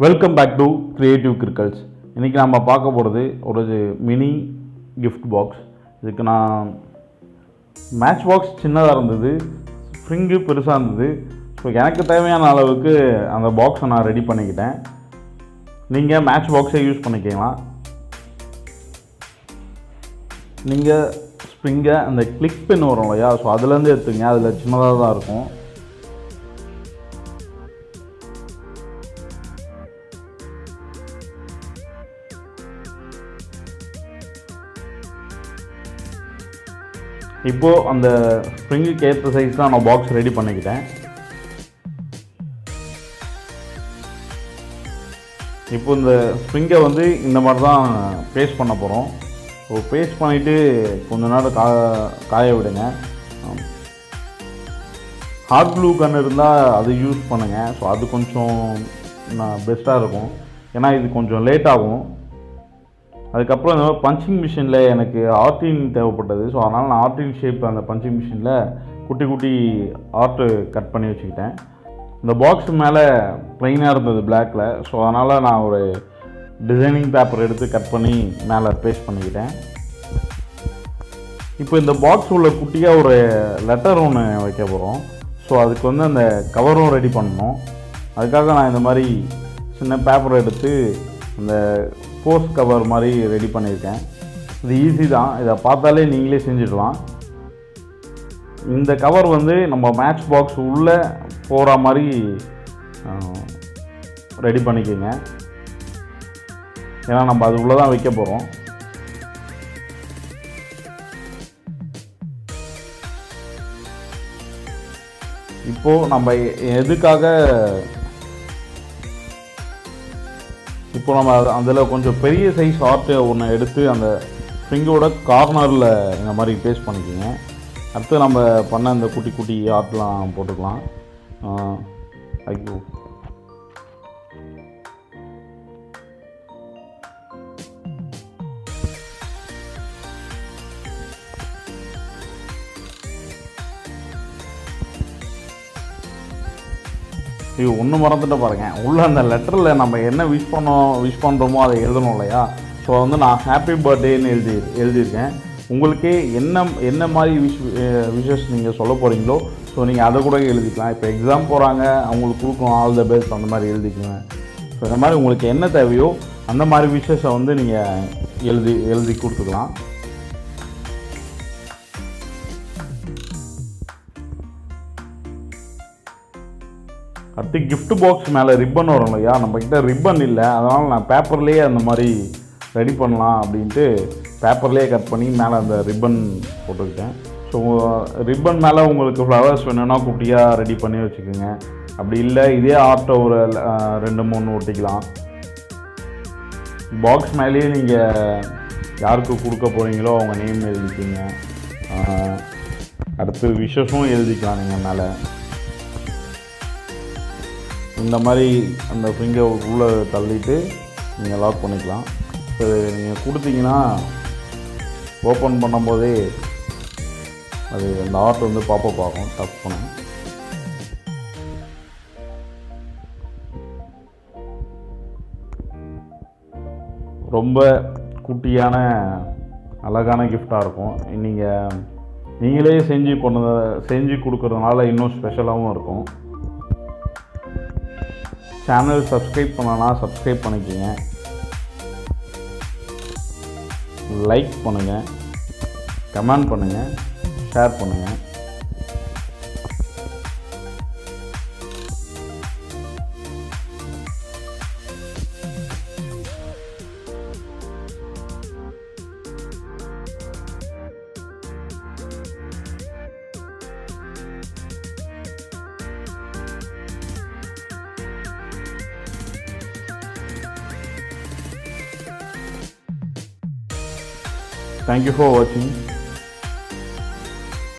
Welcome back to creative crickles. இன்றைக்கி நம்ம பார்க்க போகிறது ஒரு மினி கிஃப்ட் பாக்ஸ். இதுக்கு நான் மேட்ச் பாக்ஸ் சின்னதாக இருந்தது, ஸ்ப்ரிங்கு பெருசாக இருந்தது. ஸோ எனக்கு தேவையான அளவுக்கு அந்த பாக்ஸை நான் ரெடி பண்ணிக்கிட்டேன். நீங்கள் மேட்ச் பாக்ஸை யூஸ் பண்ணிக்கலாம். நீங்கள் ஸ்ப்ரிங்கை அந்த கிளிக் பென் வரும் இல்லையா, ஸோ அதுலேருந்து எடுத்துங்க. அதில் சின்னதாக தான் இருக்கும். இப்போது அந்த ஸ்ப்ரிங்குக்கு ஏற்ற சைஸ் தான் நான் பாக்ஸ் ரெடி பண்ணிக்கிட்டேன். இப்போ இந்த ஸ்ப்ரிங்கை இந்த மாதிரி தான் பேஸ்ட் பண்ண போகிறோம். ஸோ பேஸ்ட் பண்ணிவிட்டு கொஞ்ச நேரம் காய விடுங்க. ஹாட் க்ளூ கன் இருந்தால் அது யூஸ் பண்ணுங்கள். ஸோ அது கொஞ்சம் பெஸ்ட்டாக இருக்கும், ஏன்னா இது கொஞ்சம் லேட் ஆகும். அதுக்கப்புறம் இந்த மாதிரி பஞ்சிங் மிஷினில் எனக்கு ஆர்டின் தேவைப்பட்டது. ஸோ அதனால் நான் ஆர்டின் ஷேப் அந்த பஞ்சிங் மிஷினில் குட்டி குட்டி ஆர்ட்டு கட் பண்ணி வச்சுக்கிட்டேன். இந்த பாக்ஸ் மேலே ப்ளைனாக இருந்தது பிளாக்கில். ஸோ அதனால் நான் ஒரு டிசைனிங் பேப்பர் எடுத்து கட் பண்ணி மேலே பேஸ்ட் பண்ணிக்கிட்டேன். இப்போ இந்த பாக்ஸ் உள்ள குட்டியாக ஒரு லெட்டர் ஒன்று வைக்க போகிறோம். ஸோ அதுக்கு அந்த கவரும் ரெடி பண்ணணும். அதுக்காக நான் இந்த மாதிரி சின்ன பேப்பர் எடுத்து அந்த போஸ்ட் கவர் மாதிரி ரெடி பண்ணியிருக்கேன். இது ஈஸி தான், இதை பார்த்தாலே நீங்களே செஞ்சிடலாம். இந்த கவர் நம்ம மேட்ச் பாக்ஸ் உள்ளே போகிற மாதிரி ரெடி பண்ணிக்கோங்க, ஏன்னா நம்ம அது உள்ளே தான் வைக்க போகிறோம். இப்போது நம்ம எதுக்காக நம்ம அதில் கொஞ்சம் பெரிய சைஸ் ஆர்ட்டு ஒன்று எடுத்து அந்த ஸ்ப்ரிங்கோட கார்னரில் இந்த மாதிரி பேஸ்ட் பண்ணிக்கோங்க. அடுத்து நம்ம பண்ண இந்த குட்டி குட்டி ஆர்ட்லாம் போட்டுக்கலாம். ஐயோ, இது ஒன்று மறந்துட்டு பாருங்கள். உள்ள அந்த லெட்டரில் நம்ம என்ன விஷ் பண்ணுறோமோ அதை எழுதணும் இல்லையா. ஸோ நான் ஹாப்பி பர்த்டேன்னு எழுதியிருக்கேன். உங்களுக்கு என்ன மாதிரி விஷஸ் நீங்கள் சொல்ல போகிறீங்களோ, ஸோ நீங்கள் அதை கூட எழுதிக்கலாம். இப்போ எக்ஸாம் போகிறாங்க, அவங்களுக்கு கொடுக்கணும் ஆல் த பெஸ்ட், அந்த மாதிரி எழுதிக்குவேன். ஸோ இந்த மாதிரி உங்களுக்கு என்ன தேவையோ அந்த மாதிரி விஷஸை நீங்கள் எழுதி கொடுத்துக்கலாம். அடுத்து கிஃப்ட் பாக்ஸ் மேலே ரிப்பன் வரும் இல்லையா, நம்மக்கிட்ட ரிப்பன் இல்லை. அதனால் நான் பேப்பர்லேயே அந்த மாதிரி ரெடி பண்ணலாம் அப்படின்ட்டு பேப்பர்லேயே கட் பண்ணி மேலே அந்த ரிப்பன் போட்டுக்கிட்டேன். ஸோ ரிப்பன் மேலே உங்களுக்கு ஃப்ளவர்ஸ் வேணும்னா குட்டியாக ரெடி பண்ணி வச்சுக்கோங்க. அப்படி இல்லை இதே ஆர்ட்டை ஒரு 2-3 ஒட்டிக்கலாம். பாக்ஸ் மேலேயே நீங்கள் யாருக்கு கொடுக்க போகிறீங்களோ அவங்க நேம் எழுதிக்கிங்க. அடுத்து விஷஸும் எழுதிக்கலாம் நீங்கள் மேலே. இந்த மாதிரி அந்த ஃபிங்கர் உள்ளே தள்ளிட்டு நீங்கள் லாக் பண்ணிக்கலாம். இப்போ நீங்கள் கொடுத்தீங்கன்னா ஓப்பன் பண்ணும்போதே அது அந்த ஆர்ட் பாப்பப் ஆகும். டச் பண்ண ரொம்ப குட்டியான அழகான கிஃப்டாக இருக்கும். நீங்களே செஞ்சு கொடுக்குறதுனால இன்னும் ஸ்பெஷலாகவும் இருக்கும். சேனல் சப்ஸ்கிரைப் பண்ணலாம், சப்ஸ்கிரைப் பண்ணிக்கோங்க, லைக் பண்ணுங்கள், கமெண்ட் பண்ணுங்கள், ஷேர் பண்ணுங்கள். Thank you for watching.